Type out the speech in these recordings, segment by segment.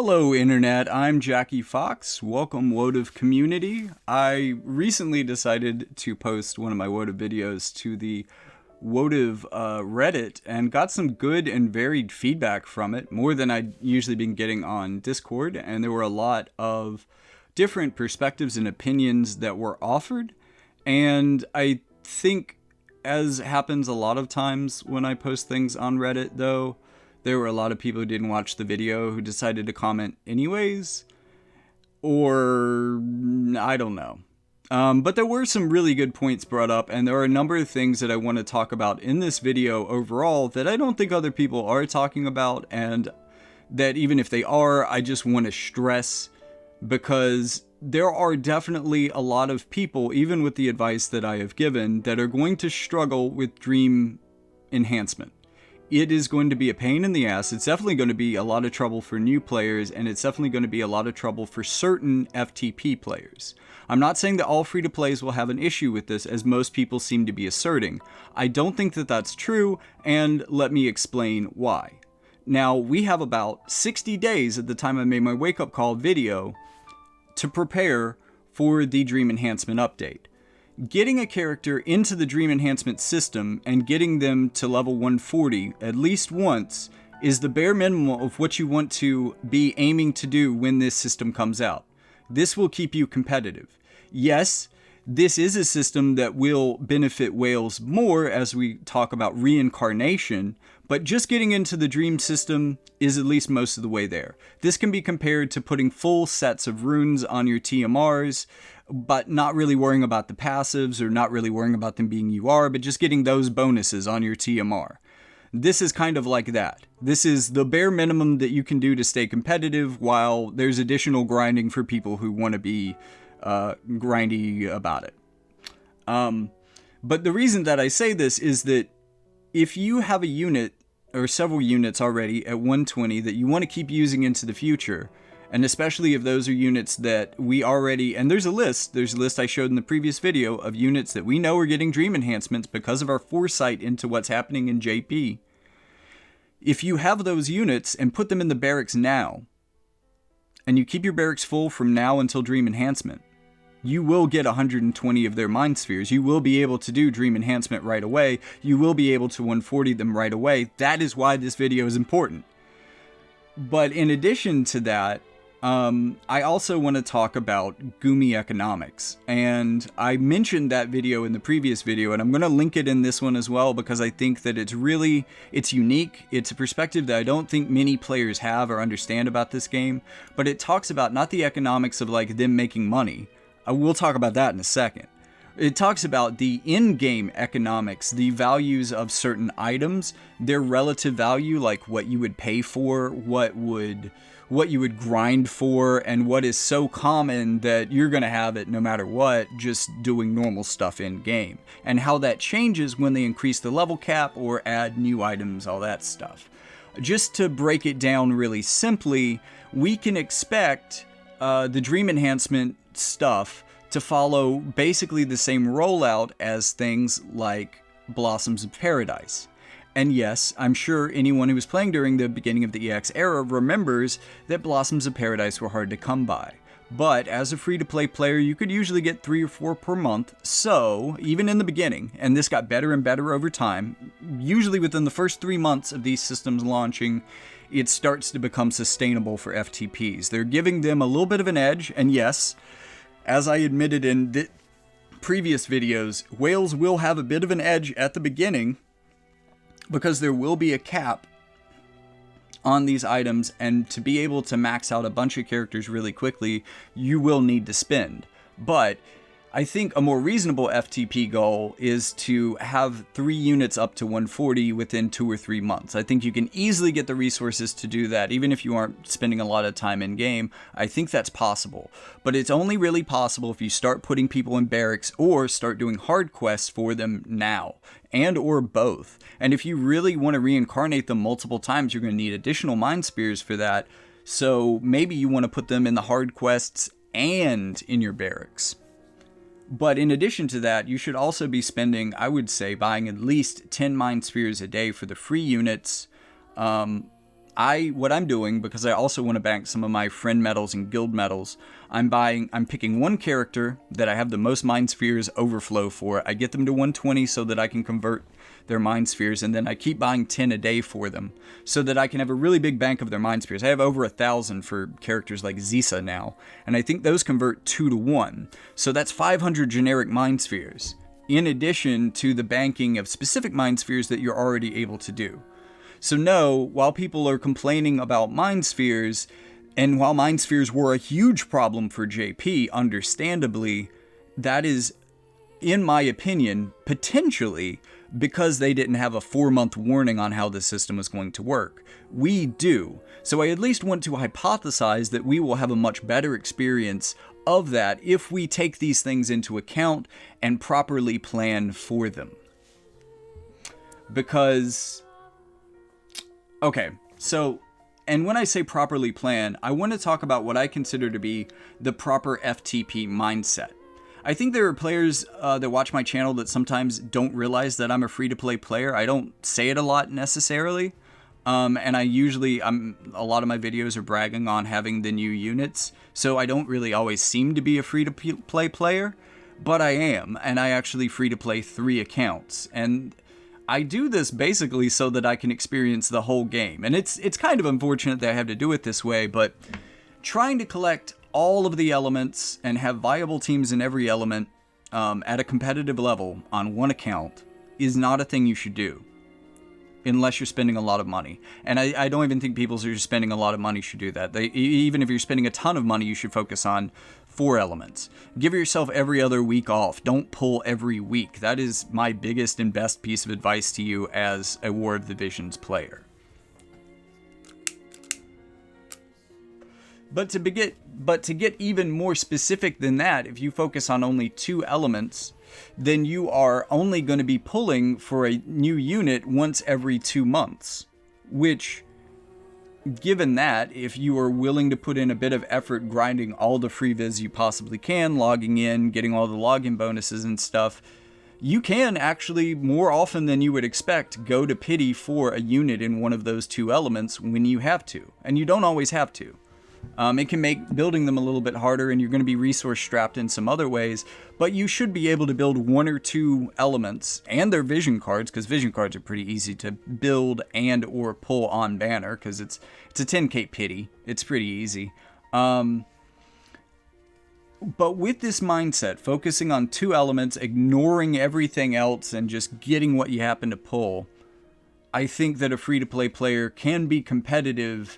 Hello Internet, I'm Jackie Fox. Welcome Wotive community. I recently decided to post one of my Wotive videos to the Wotive Reddit and got some good and varied feedback from it, more than I'd usually been getting on Discord, and there were a lot of different perspectives and opinions that were offered, and I think, as happens a lot of times when I post things on Reddit though, there were a lot of people who didn't watch the video who decided to comment anyways, or I don't know. But there were some really good points brought up, and there are a number of things that I want to talk about in this video overall that I don't think other people are talking about, and that even if they are, I just want to stress, because there are definitely a lot of people, even with the advice that I have given, that are going to struggle with dream enhancement. It is going to be a pain in the ass. It's definitely going to be a lot of trouble for new players, and it's definitely going to be a lot of trouble for certain F2P players. I'm not saying that all free-to-plays will have an issue with this, as most people seem to be asserting. I don't think that that's true, and let me explain why. Now, we have about 60 days at the time I made my wake-up call video to prepare for the Dream Enhancement update. Getting a character into the Dream Enhancement system and getting them to level 140 at least once is the bare minimum of what you want to be aiming to do when this system comes out. This will keep you competitive. Yes, this is a system that will benefit whales more as we talk about reincarnation, but just getting into the Dream system is at least most of the way there. This can be compared to putting full sets of runes on your TMRs, but not really worrying about the passives or not really worrying about them being UR, but just getting those bonuses on your TMR. This is kind of like that. This is the bare minimum that you can do to stay competitive, while there's additional grinding for people who want to be grindy about it. But the reason that I say this is that if you have a unit or several units already at 120 that you want to keep using into the future, and especially if those are units that we already, and there's a list I showed in the previous video of units that we know are getting dream enhancements because of our foresight into what's happening in JP. If you have those units and put them in the barracks now, and you keep your barracks full from now until dream enhancement, you will get 120 of their mind spheres. You will be able to do dream enhancement right away. You will be able to 140 them right away. That is why this video is important. But in addition to that, I also want to talk about Gumi economics, and I mentioned that video in the previous video, and I'm going to link it in this one as well, because I think that it's unique. It's a perspective that I don't think many players have or understand about this game, but it talks about not the economics of like them making money. We'll talk about that in a second. It talks about the in-game economics, the values of certain items, their relative value, like what you would pay for, what you would grind for, and what is so common that you're going to have it no matter what, just doing normal stuff in-game, and how that changes when they increase the level cap or add new items, all that stuff. Just to break it down really simply, we can expect the Dream Enhancement stuff to follow basically the same rollout as things like Blossoms of Paradise. And yes, I'm sure anyone who was playing during the beginning of the EX era remembers that Blossoms of Paradise were hard to come by. But as a free-to-play player, you could usually get 3 or 4 per month, so even in the beginning, and this got better and better over time, usually within the first 3 months of these systems launching, it starts to become sustainable for FTPs. They're giving them a little bit of an edge, and yes, as I admitted in the previous videos, whales will have a bit of an edge at the beginning, because there will be a cap on these items, and to be able to max out a bunch of characters really quickly, you will need to spend. But I think a more reasonable FTP goal is to have 3 units up to 140 within 2 or 3 months. I think you can easily get the resources to do that, even if you aren't spending a lot of time in game. I think that's possible. But it's only really possible if you start putting people in barracks or start doing hard quests for them now, and or both. And if you really want to reincarnate them multiple times, you're going to need additional mind spears for that. So maybe you want to put them in the hard quests and in your barracks. But in addition to that, you should also be spending, I would say, buying at least 10 Mind Spheres a day for the free units, what I'm doing, because I also want to bank some of my friend medals and guild medals, I'm picking one character that I have the most mind spheres overflow for. I get them to 120 so that I can convert their mind spheres, and then I keep buying 10 a day for them so that I can have a really big bank of their mind spheres. I have over 1,000 for characters like Zisa now, and I think those convert 2 to 1. So that's 500 generic mind spheres, in addition to the banking of specific mind spheres that you're already able to do. So no, while people are complaining about mind spheres, and while mind spheres were a huge problem for JP, understandably, that is, in my opinion, potentially because they didn't have a 4-month warning on how the system was going to work. We do. So I at least want to hypothesize that we will have a much better experience of that if we take these things into account and properly plan for them. Because... okay, so, and when I say properly plan, I want to talk about what I consider to be the proper FTP mindset. I think there are players that watch my channel that sometimes don't realize that I'm a free-to-play player. I don't say it a lot necessarily, and a lot of my videos are bragging on having the new units, so I don't really always seem to be a free-to-play player, but I am, and I actually free-to-play 3 accounts, and I do this basically so that I can experience the whole game. And it's kind of unfortunate that I have to do it this way, but trying to collect all of the elements and have viable teams in every element at a competitive level on one account is not a thing you should do unless you're spending a lot of money. And I don't even think people who are spending a lot of money should do that. Even if you're spending a ton of money, you should focus on 4 elements. Give yourself every other week off. Don't pull every week. That is my biggest and best piece of advice to you as a War of the Visions player. But to get even more specific than that, if you focus on only 2 elements, then you are only going to be pulling for a new unit once every 2 months, which, given that, if you are willing to put in a bit of effort grinding all the free viz you possibly can, logging in, getting all the login bonuses and stuff, you can actually, more often than you would expect, go to pity for a unit in one of those 2 elements when you have to. And you don't always have to. It can make building them a little bit harder, and you're going to be resource strapped in some other ways, but you should be able to build 1 or 2 elements and their vision cards, because vision cards are pretty easy to build and or pull on banner, because it's a 10k pity. It's pretty easy. But with this mindset, focusing on 2 elements, ignoring everything else, and just getting what you happen to pull, I think that a free-to-play player can be competitive.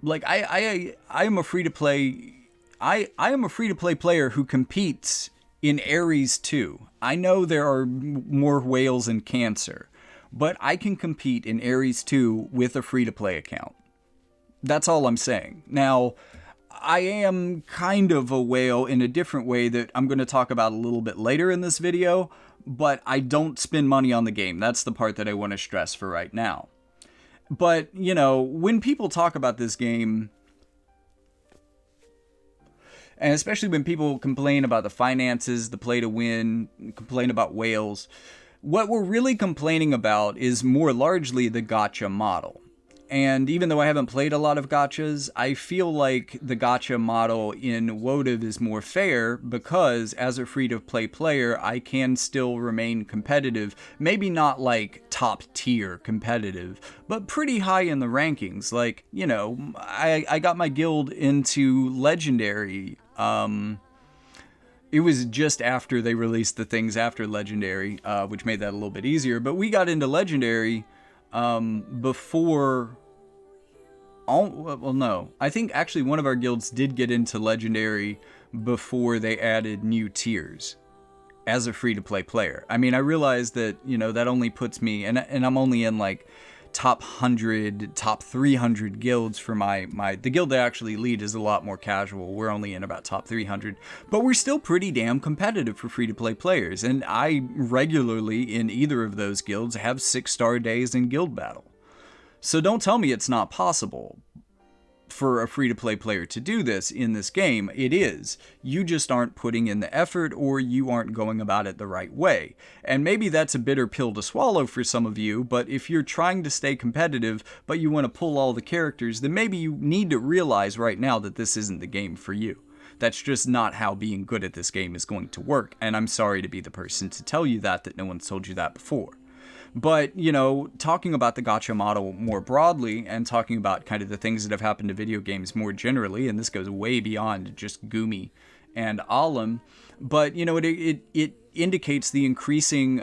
Like, I am a free-to-play... I am a free-to-play player who competes in Ares 2. I know there are more whales in Cancer, but I can compete in Ares 2 with a free-to-play account. That's all I'm saying. Now, I am kind of a whale in a different way that I'm going to talk about a little bit later in this video, but I don't spend money on the game. That's the part that I want to stress for right now. But, you know, when people talk about this game, and especially when people complain about the finances, the play to win, complain about whales, what we're really complaining about is more largely the gacha model. And even though I haven't played a lot of gachas, I feel like the gacha model in WOTIV is more fair because as a free-to-play player, I can still remain competitive. Maybe not like top tier competitive, but pretty high in the rankings. Like, you know, I got my guild into Legendary. It was just after they released the things after Legendary, which made that a little bit easier. But we got into Legendary before... well, no. I think actually one of our guilds did get into Legendary before they added new tiers as a free-to-play player. I mean, I realized that, you know, that only puts me... And I'm only in, like, top 100, top 300 guilds for the guild that I actually lead is a lot more casual. We're only in about top 300, but we're still pretty damn competitive for free-to-play players, and I regularly in either of those guilds have 6-star days in guild battle. So don't tell me it's not possible. for a free-to-play player to do this in this game. It is. You just aren't putting in the effort, or you aren't going about it the right way. And maybe that's a bitter pill to swallow for some of you, but if you're trying to stay competitive, but you want to pull all the characters, then maybe you need to realize right now that this isn't the game for you. That's just not how being good at this game is going to work, and I'm sorry to be the person to tell you that no one's told you that before. But, you know, talking about the gacha model more broadly, and talking about kind of the things that have happened to video games more generally, and this goes way beyond just Gumi and Alim, but, you know, it indicates the increasing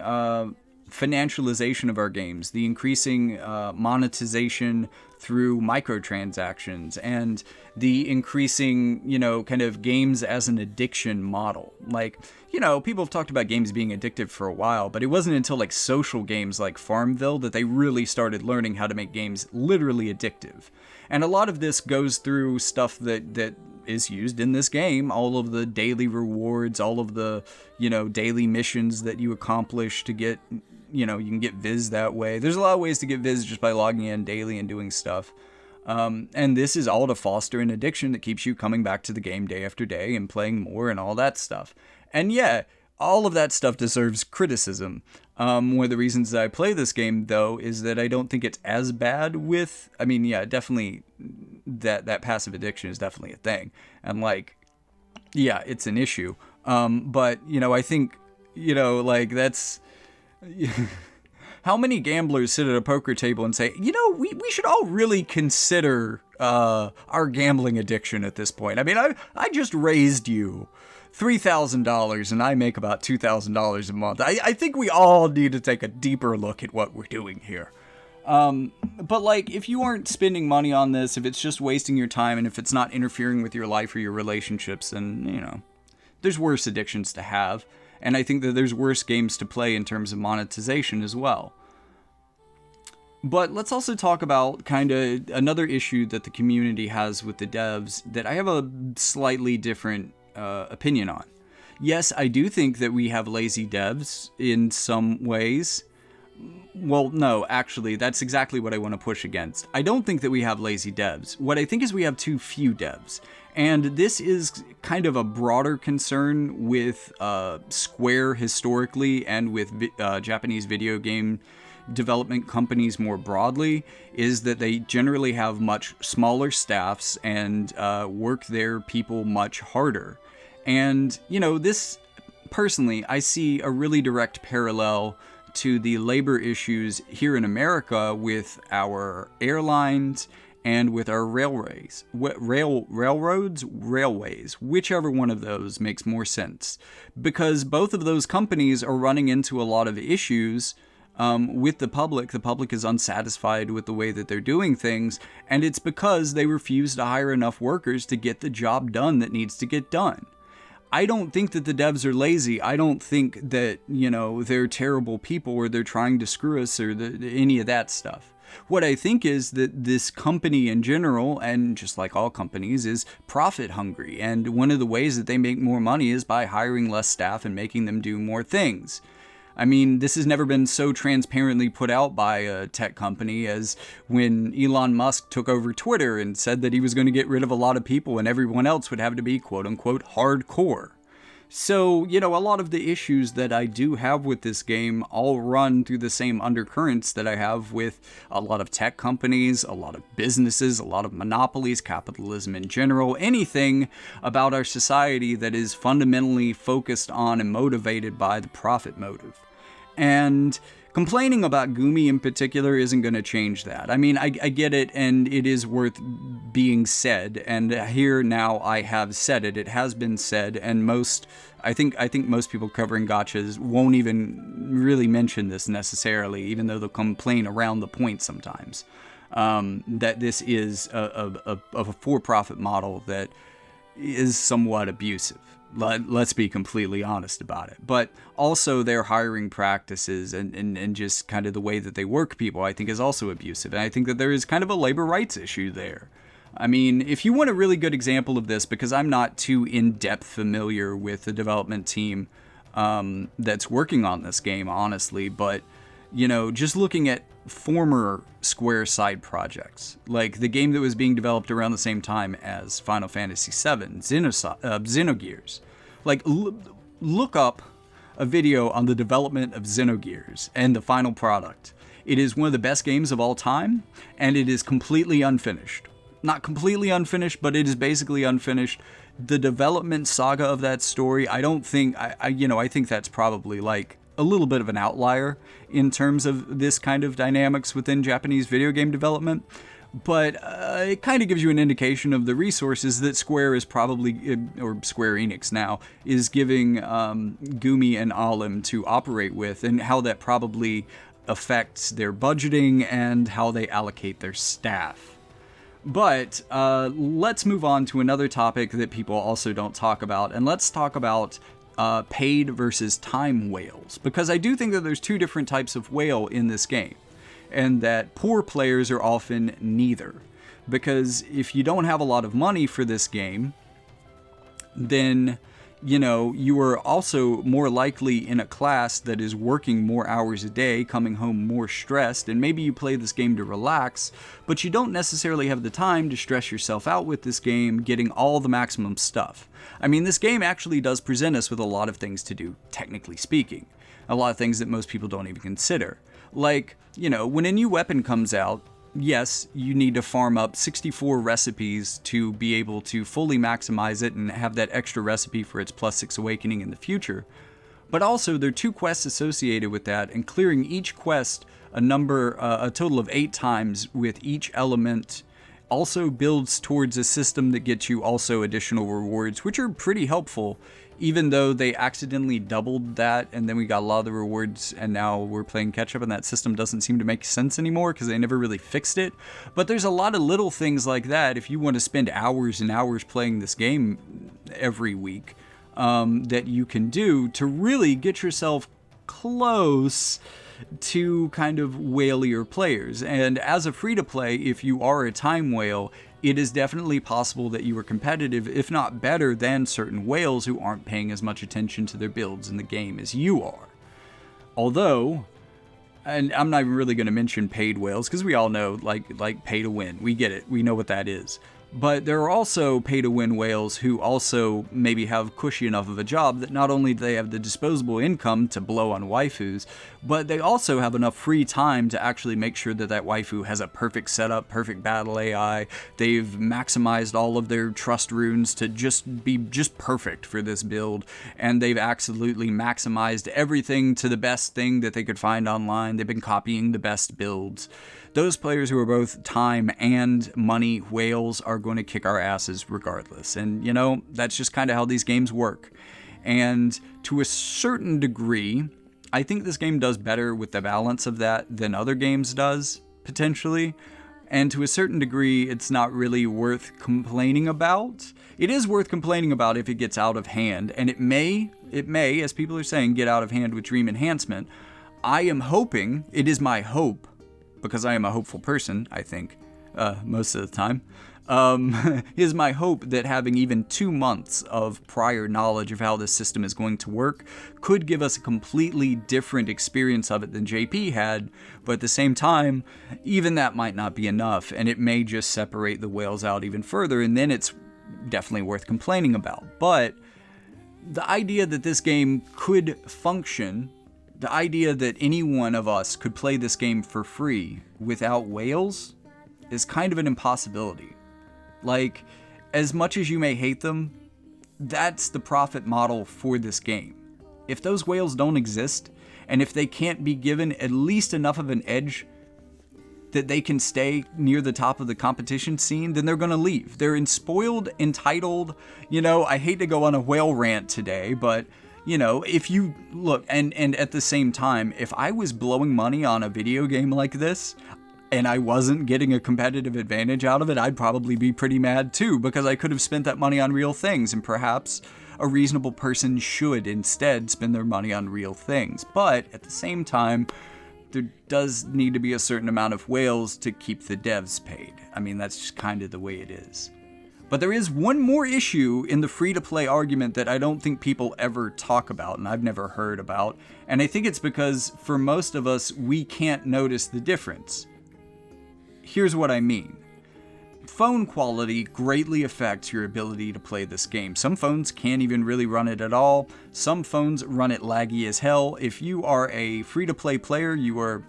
financialization of our games, the increasing monetization through microtransactions, and the increasing, you know, kind of games as an addiction model. Like, you know, people have talked about games being addictive for a while, but it wasn't until like social games like Farmville that they really started learning how to make games literally addictive. And a lot of this goes through stuff that is used in this game, all of the daily rewards, all of the, you know, daily missions that you accomplish to get, you know, you can get Viz that way. There's a lot of ways to get Viz just by logging in daily and doing stuff. And this is all to foster an addiction that keeps you coming back to the game day after day and playing more and all that stuff. And yeah, all of that stuff deserves criticism. One of the reasons that I play this game, though, is that I don't think it's as bad with, I mean, yeah, definitely that passive addiction is definitely a thing. And like, yeah, it's an issue. But, you know, I think, you know, like that's... How many gamblers sit at a poker table and say, you know, we should all really consider our gambling addiction at this point. I mean, I just raised you $3,000 and I make about $2,000 a month. I think we all need to take a deeper look at what we're doing here. But like, if you aren't spending money on this, if it's just wasting your time, and if it's not interfering with your life or your relationships, then, you know, there's worse addictions to have. And I think that there's worse games to play in terms of monetization as well. But let's also talk about kind of another issue that the community has with the devs that I have a slightly different opinion on. Yes, I do think that we have lazy devs in some ways. Well, no, actually, that's exactly what I want to push against. I don't think that we have lazy devs. What I think is we have too few devs. And this is kind of a broader concern with Square historically, and with Japanese video game development companies more broadly, is that they generally have much smaller staffs and work their people much harder. And, you know, this, personally, I see a really direct parallel to the labor issues here in America with our airlines and with our railways, whichever one of those makes more sense. Because both of those companies are running into a lot of issues with the public. The public is unsatisfied with the way that they're doing things, and it's because they refuse to hire enough workers to get the job done that needs to get done. I don't think that the devs are lazy. I don't think that, you know, they're terrible people or they're trying to screw us or any of that stuff. What I think is that this company in general, and just like all companies, is profit hungry. And one of the ways that they make more money is by hiring less staff and making them do more things. I mean, this has never been so transparently put out by a tech company as when Elon Musk took over Twitter and said that he was going to get rid of a lot of people and everyone else would have to be quote-unquote hardcore. So, you know, a lot of the issues that I do have with this game all run through the same undercurrents that I have with a lot of tech companies, a lot of businesses, a lot of monopolies, capitalism in general, anything about our society that is fundamentally focused on and motivated by the profit motive. And complaining about Gumi in particular isn't going to change that. I mean, I get it, and it is worth being said. And here now I have said it. It has been said, and I think most people covering gachas won't even really mention this necessarily, even though they'll complain around the point sometimes. That this is a for-profit model that is somewhat abusive. Let's be completely honest about it. But also their hiring practices and just kind of the way that they work people, I think, is also abusive. And I think that there is kind of a labor rights issue there. I mean, if you want a really good example of this, because I'm not too in-depth familiar with the development team that's working on this game, honestly, but, you know, just looking at former Square side projects, like the game that was being developed around the same time as Final Fantasy VII, Xenogears. Like, look up a video on the development of Xenogears and the final product. It is one of the best games of all time, and it is completely unfinished. Not completely unfinished, but it is basically unfinished. The development saga of that story, I don't think, I think that's probably like a little bit of an outlier in terms of this kind of dynamics within Japanese video game development. But it kind of gives you an indication of the resources that Square is probably, or Square Enix now, is giving Gumi and Alim to operate with, and how that probably affects their budgeting and how they allocate their staff. But let's move on to another topic that people also don't talk about, and let's talk about paid versus time whales, because I do think that there's two different types of whale in this game, and that poor players are often neither. Because if you don't have a lot of money for this game, then you are also more likely in a class that is working more hours a day, coming home more stressed, and maybe you play this game to relax, but you don't necessarily have the time to stress yourself out with this game, getting all the maximum stuff. I mean, this game actually does present us with a lot of things to do, technically speaking. A lot of things that most people don't even consider. Like, when a new weapon comes out, yes, you need to farm up 64 recipes to be able to fully maximize it and have that extra recipe for its +6 awakening in the future. But also, there are 2 quests associated with that, and clearing each quest a total of 8 times with each element also builds towards a system that gets you also additional rewards, which are pretty helpful, even though they accidentally doubled that, and then we got a lot of the rewards, and now we're playing catch-up, and that system doesn't seem to make sense anymore because they never really fixed it. But there's a lot of little things like that, if you want to spend hours and hours playing this game every week, that you can do to really get yourself close to kind of whalier players. And as a free-to-play, if you are a time whale, it is definitely possible that you are competitive, if not better, than certain whales who aren't paying as much attention to their builds in the game as you are. Although, and I'm not even really going to mention paid whales, because we all know, like pay to win. We get it. We know what that is. But there are also pay-to-win whales who also maybe have cushy enough of a job that not only do they have the disposable income to blow on waifus, but they also have enough free time to actually make sure that that waifu has a perfect setup, perfect battle AI. They've maximized all of their trust runes to just be perfect for this build, and they've absolutely maximized everything to the best thing that they could find online. They've been copying the best builds. Those players who are both time and money whales are going to kick our asses regardless. And, that's just kind of how these games work. And to a certain degree, I think this game does better with the balance of that than other games does, potentially. And to a certain degree, it's not really worth complaining about. It is worth complaining about if it gets out of hand. And it may, as people are saying, get out of hand with Dream Enhancement. I am hoping, it is my hope, because I am a hopeful person, I think, most of the time, is my hope that having even 2 months of prior knowledge of how this system is going to work could give us a completely different experience of it than JP had, but at the same time, even that might not be enough, and it may just separate the whales out even further, and then it's definitely worth complaining about. But the idea that this game could function, the idea that any one of us could play this game for free without whales is kind of an impossibility. Like, as much as you may hate them, that's the profit model for this game. If those whales don't exist, and if they can't be given at least enough of an edge that they can stay near the top of the competition scene, then they're going to leave. They're spoiled, entitled, I hate to go on a whale rant today, but if you look, and at the same time, if I was blowing money on a video game like this, and I wasn't getting a competitive advantage out of it, I'd probably be pretty mad too, because I could have spent that money on real things, and perhaps a reasonable person should instead spend their money on real things. But at the same time, there does need to be a certain amount of whales to keep the devs paid. I mean, that's just kind of the way it is. But there is one more issue in the free-to-play argument that I don't think people ever talk about, and I've never heard about. And I think it's because, for most of us, we can't notice the difference. Here's what I mean. Phone quality greatly affects your ability to play this game. Some phones can't even really run it at all. Some phones run it laggy as hell. If you are a free-to-play player, you are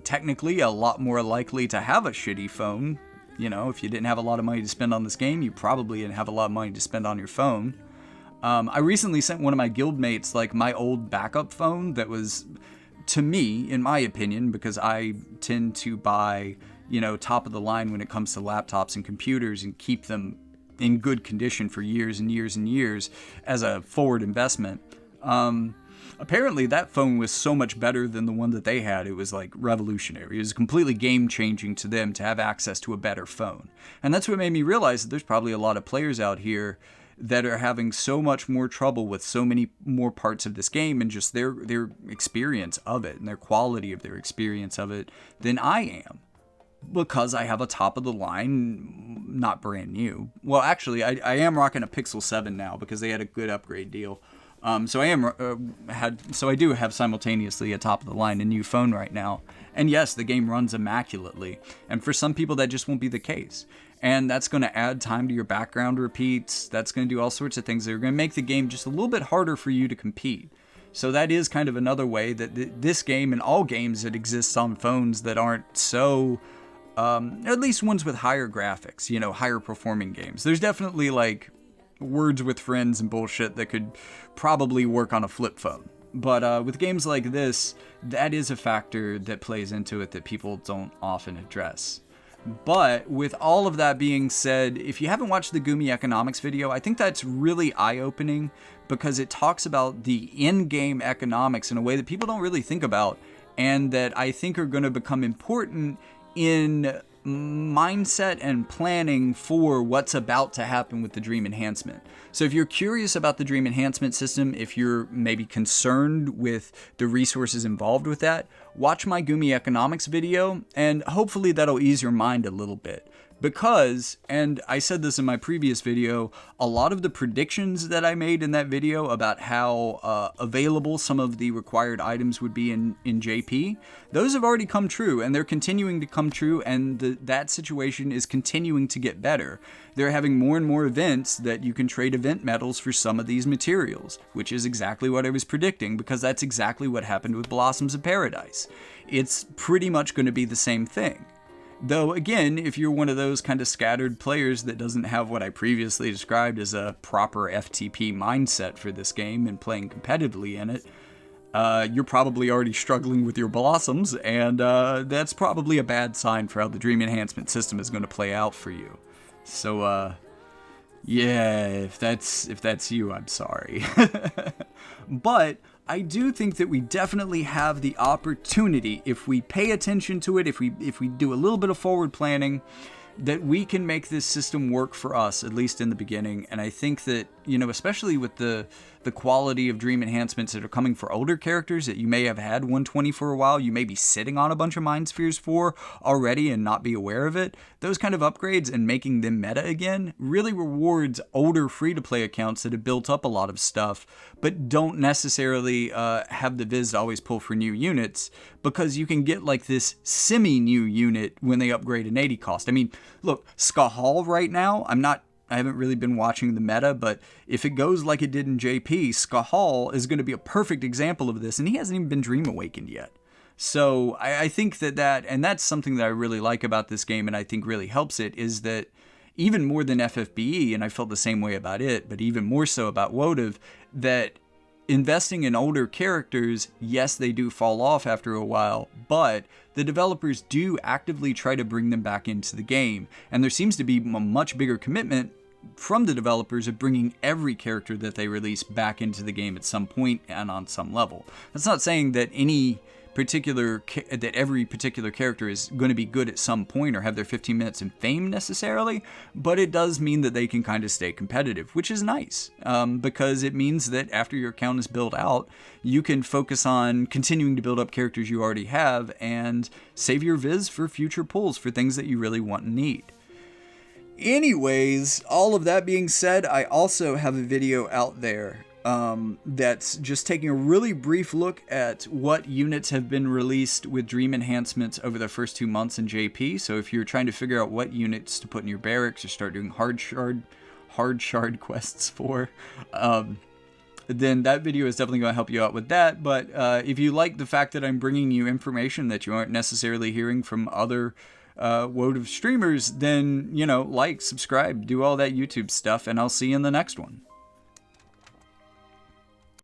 technically a lot more likely to have a shitty phone. You know, if you didn't have a lot of money to spend on this game, you probably didn't have a lot of money to spend on your phone. I recently sent one of my guildmates, like, my old backup phone that was, to me, in my opinion, because I tend to buy, you know, top of the line when it comes to laptops and computers and keep them in good condition for years and years and years as a forward investment. Apparently that phone was so much better than the one that they had. It was like revolutionary. It was completely game changing to them to have access to a better phone. And that's what made me realize that there's probably a lot of players out here that are having so much more trouble with so many more parts of this game and just their experience of it and their quality of their experience of it than I am. Because I have a top of the line, not brand new. Well, actually, I am rocking a Pixel 7 now because they had a good upgrade deal. So I do have simultaneously a top of the line and new phone right now. And yes, the game runs immaculately. And for some people, that just won't be the case. And that's going to add time to your background repeats. That's going to do all sorts of things that are going to make the game just a little bit harder for you to compete. So that is kind of another way that this game and all games that exist on phones that aren't so, at least ones with higher graphics, you know, higher performing games. There's definitely like Words with Friends and bullshit that could probably work on a flip phone. But with games like this, that is a factor that plays into it that people don't often address. But with all of that being said, if you haven't watched the Gumi economics video, I think that's really eye-opening because it talks about the in-game economics in a way that people don't really think about and that I think are going to become important in mindset and planning for what's about to happen with the Dream Enhancement. So if you're curious about the Dream Enhancement system, if you're maybe concerned with the resources involved with that, watch my Gumi economics video and hopefully that'll ease your mind a little bit. Because, and I said this in my previous video, a lot of the predictions that I made in that video about how available some of the required items would be in JP, those have already come true, and they're continuing to come true, and that situation is continuing to get better. They're having more and more events that you can trade event medals for some of these materials, which is exactly what I was predicting, because that's exactly what happened with Blossoms of Paradise. It's pretty much going to be the same thing. Though, again, if you're one of those kind of scattered players that doesn't have what I previously described as a proper FTP mindset for this game and playing competitively in it, you're probably already struggling with your Blossoms, and that's probably a bad sign for how the Dream Enhancement system is going to play out for you. So, yeah, if that's you, I'm sorry. But I do think that we definitely have the opportunity, if we pay attention to it, if we do a little bit of forward planning, that we can make this system work for us, at least in the beginning. And I think that, you know, especially with the quality of Dream Enhancements that are coming for older characters that you may have had 120 for a while, you may be sitting on a bunch of Mind Spheres for already and not be aware of it, those kind of upgrades and making them meta again really rewards older free-to-play accounts that have built up a lot of stuff, but don't necessarily have the viz to always pull for new units, because you can get like this semi-new unit when they upgrade an 80 cost. I mean, look, Skahal right now, I haven't really been watching the meta, but if it goes like it did in JP, Skahal is going to be a perfect example of this, and he hasn't even been Dream Awakened yet. So I think and that's something that I really like about this game, and I think really helps it, is that even more than FFBE, and I felt the same way about it, but even more so about Wodev, that investing in older characters, yes, they do fall off after a while, but the developers do actively try to bring them back into the game, and there seems to be a much bigger commitment from the developers of bringing every character that they release back into the game at some point and on some level. That's not saying that every particular character is going to be good at some point or have their 15 minutes in fame necessarily, but it does mean that they can kind of stay competitive, which is nice, because it means that after your account is built out, you can focus on continuing to build up characters you already have and save your viz for future pulls for things that you really want and need. Anyways, all of that being said, I also have a video out there that's just taking a really brief look at what units have been released with Dream Enhancements over the first 2 months in JP. So if you're trying to figure out what units to put in your barracks or start doing hard shard quests for, then that video is definitely going to help you out with that. But if you like the fact that I'm bringing you information that you aren't necessarily hearing from other Wotive streamers, then, like, subscribe, do all that YouTube stuff, and I'll see you in the next one.